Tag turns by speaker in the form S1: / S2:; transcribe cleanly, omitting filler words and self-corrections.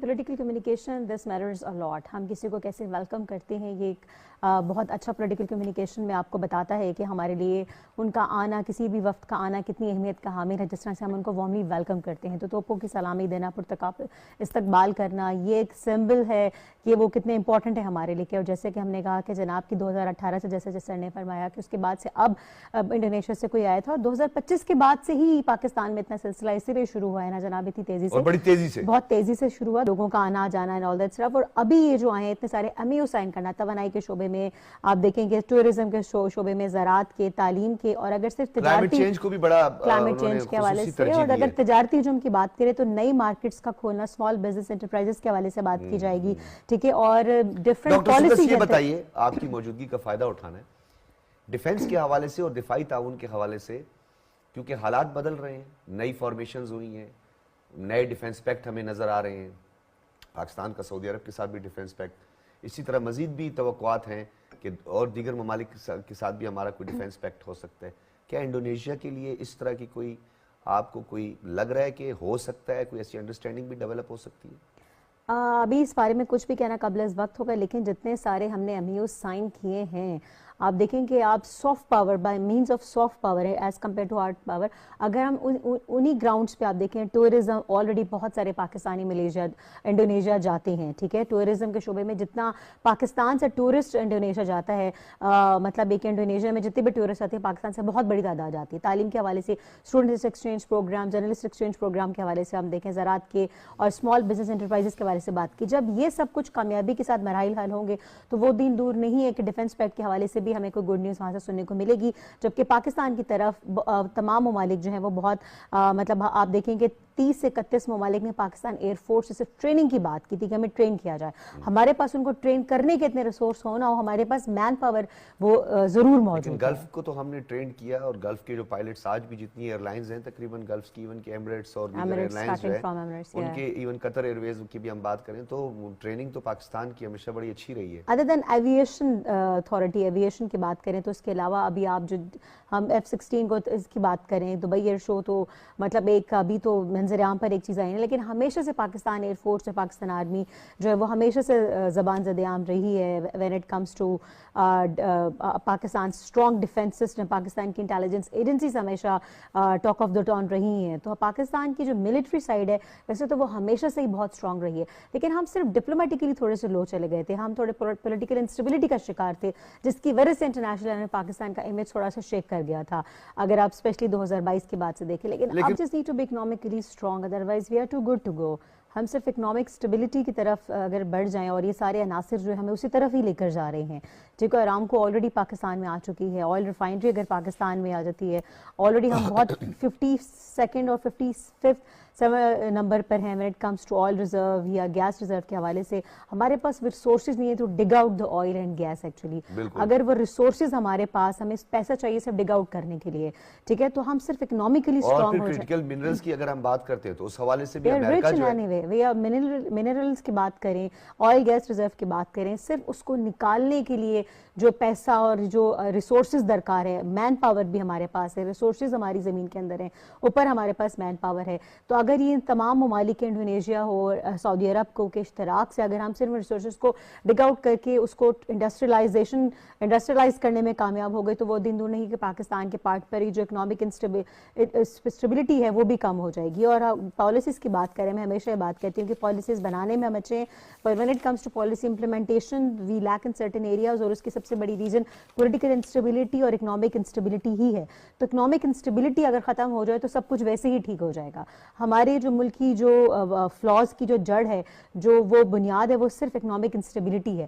S1: Political communication this matters اے لاٹ. ہم کسی کو کیسے ویلکم کرتے ہیں یہ ایک بہت اچھا پولیٹیکل کمیونیکیشن میں آپ کو بتاتا ہے کہ ہمارے لیے ان کا آنا, کسی بھی وقت کا آنا کتنی اہمیت کا حامل ہے. جس طرح سے ہم ان کو وارملی ویلکم کرتے ہیں تو توپوں کی سلامی دینا, استقبال کرنا, یہ ایک سمبل ہے کہ وہ کتنے امپورٹنٹ ہے ہمارے لیے. اور جیسے کہ ہم نے کہا کہ جناب کی 2018 سے جیسے سر نے فرمایا کہ اس کے بعد سے اب انڈونیشیا سے کوئی آیا تھا, اور 2025 کے بعد سے ہی پاکستان میں اتنا سلسلہ اسی لیے شروع ہوا ہے نا جناب, اتنی تیزی سے,
S2: بڑی تیزی سے,
S1: بہت تیزی سے شروع ہوا لوگوں کا آنا جانا اینڈ آل دیٹ اسٹف. اور ابھی یہ جو آئے ہیں اتنے سارے MEO سائن کرنا, توانائی کے شعبے میں آپ دیکھیں گے, ٹورزم کے شعبے میں, زراعت کے, تعلیم کے, اور اگر صرف تجارتی
S2: چینج کو بھی بڑا
S1: کلائمیٹ چینج کے حوالے سے, اور اگر تجارتی ہجوم کی بات کریں تو نئی مارکیٹس کا کھولنا, اسمال بزنس انٹرپرائزز کے حوالے سے بات کی جائے گی, ٹھیک ہے. اور ڈفرنٹ پالیسی,
S2: یہ بتائیے آپ کی موجودگی کا فائدہ اٹھانا ہے ڈیفنس کے حوالے سے اور دفاعی تعاون کے حوالے سے, کیونکہ حالات بدل رہے ہیں, نئی فارمیشنز ہوئی ہیں, نئے ڈیفنس پیکٹ ہمیں نظر آ رہے ہیں, پاکستان کا سعودی عرب کے ساتھ بھی ڈیفنس پیکٹ, اسی طرح مزید بھی توقعات ہیں کہ اور دیگر ممالک کے ساتھ بھی ہمارا کوئی ڈیفنس پیکٹ ہو سکتا ہے. کیا انڈونیشیا کے لیے اس طرح کی کوئی آپ کو کوئی لگ رہا ہے کہ ہو سکتا ہے, کوئی ایسی انڈرسٹینڈنگ بھی ڈیولپ ہو سکتی ہے؟
S1: ابھی اس بارے میں کچھ بھی کہنا قبل از وقت ہوگا, لیکن جتنے سارے ہم نے MEO سائن کیے ہیں, آپ دیکھیں کہ آپ soft power by means of soft power ہے as compared to hard power. اگر ہم انہی گراؤنڈس پہ آپ دیکھیں, ٹورزم آلریڈی بہت سارے پاکستانی ملیشیا انڈونیشیا جاتے ہیں, ٹھیک ہے. ٹورزم کے شعبے میں جتنا پاکستان سے ٹورسٹ انڈونیشیا جاتا ہے, مطلب ایک انڈونیشیا میں جتنے بھی ٹورسٹ آتے ہیں پاکستان سے بہت بڑی تعداد آتی ہے. تعلیم کے حوالے سے students exchange programme, journalist exchange programme کے حوالے سے ہم دیکھیں, زراعت کے اور اسمال بزنس انٹرپرائزز کے حوالے سے بات کی. جب یہ سب کچھ کامیابی کے ساتھ مراحل حل ہوں گے تو وہ دن دور نہیں ہے کہ ڈیفنس پیکٹ کے حوالے سے بھی ہمیں کوئی گڈ نیوز وہاں سے سننے کو ملے گی. جبکہ پاکستان کی طرف تمام ممالک جو ہیں وہ بہت مطلب آپ دیکھیں کہ 30 سے 31 ممالک نے پاکستان ایئر فورس سے صرف ٹریننگ کی بات کی تھی کہ ہمیں ٹرین کیا جائے. ہمارے پاس ان کو ٹرین کرنے کے اتنے ریسورس ہو نہ ہو, ہمارے پاس مین پاور وہ ضرور موجود ہے.
S2: گلف کو تو ہم نے ٹرین کیا, اور گلف کے جو پائلٹس آج بھی جتنی ایئر لائنز ہیں تقریباً گلف کی, ایون کہ ایمریٹس اور دیگر ایئر لائنز جو ہیں ان کے, ایون قطر ایئر ویز کی بھی ہم بات کریں تو ٹریننگ تو پاکستان کی ہمیشہ بڑی اچھی رہی ہے.
S1: ادر دین ایویشن اتھارٹی, ایویشن کی بات کریں تو اس کے علاوہ ابھی آپ جو ہم F-16 کو اس کی بات کریں, دبئی ایئر شو تو مطلب ایک ابھی تو منظر عام پر ایک چیز آئی ہے, لیکن ہمیشہ سے پاکستان ایئر فورس اور پاکستان آرمی جو ہے وہ ہمیشہ سے زبان زد عام رہی ہے when it comes to Pakistan strong defence system. Pakistan کی انٹیلیجنس ایجنسیز ہمیشہ ٹاک آف دا ٹاؤن رہی ہیں. تو پاکستان کی جو ملٹری سائڈ ہے ویسے تو وہ ہمیشہ سے ہی بہت اسٹرانگ رہی ہے, لیکن ہم صرف ڈپلومیٹکلی تھوڑے سے لو چلے گئے تھے, ہم تھوڑے پولیٹیکل انسٹیبلٹی کا شکار تھے, جس کی وجہ سے انٹرنیشنل میں پاکستان کا امیج تھوڑا سا شیک کر گیا تھا, اگر آپ اسپیشلی 2022 کے بعد سے دیکھیں. لیکن آپ just need to be economically strong, otherwise we are too good to go. ہم صرف اکنامک اسٹیبلٹی کی طرف اگر بڑھ جائیں, اور یہ سارے عناصر جو ہمیں اسی طرف ہی لے کر جا رہے ہیں, ٹھیک ہے. ارامکو آلریڈی پاکستان میں آ چکی ہے, آئل ریفائنری اگر پاکستان میں آ جاتی ہے, آلریڈی ہم بہت 52nd اور 55th نمبر پر ہیں when it comes to oil reserve یا گیس ریزرو کے حوالے سے. ہمارے پاس ریسورسز نہیں ہے to dig out the oil and gas actually. اگر وہ ریسورسز ہمارے پاس, ہمیں پیسہ چاہیے صرف ڈگ آؤٹ کرنے کے لیے, ٹھیک ہے, تو ہم صرف اکنامکلی اسٹرانگ ہو جائیں.
S2: کرٹیکل منرلز کی اگر ہم بات کرتے ہیں تو اس حوالے سے بھی امریکہ جو ہے
S1: منرلز کی بات کریں, آئل گیس ریزرو کی بات کریں, صرف اس کو نکالنے کے لیے جو پیسہ اور جو ریسورسز درکار ہے, مین پاور بھی ہمارے پاس ہے, ریسورسز ہماری زمین کے اندر ہیں, اوپر ہمارے پاس مین پاور ہے. تو اگر یہ تمام ممالک انڈونیشیا ہو, سعودی عرب کو کے اشتراک سے اگر ہم صرف ریسورسز کو ڈگ آؤٹ کر کے اس کو انڈسٹریلائز کرنے میں کامیاب ہو گئے تو وہ دن دور نہیں کہ پاکستان کے پارٹ پر ہی جو اکنامک اسٹیبلٹی ہے وہ بھی کم ہو جائے گی. اور پالیسیز کی بات کریں, میں ہمیشہ یہ بات کہتی ہوں کہ پالیسیز بنانے میں ہم اچھے ہیں, پر when it comes to policy implementation we lack in certain areas, اور اس کی سب سے بڑی ریزن پولیٹیکل انسٹیبلٹی اور اکنامک انسٹیبلٹی ہی ہے. تو اکنامک انسٹیبلٹی اگر ختم ہو جائے تو سب کچھ ویسے ہی ٹھیک ہو جائے گا. ہمارے جو ملک کی جو فلاز کی جو جڑ ہے, جو وہ بنیاد ہے, وہ صرف اکنامک انسٹیبلٹی ہے.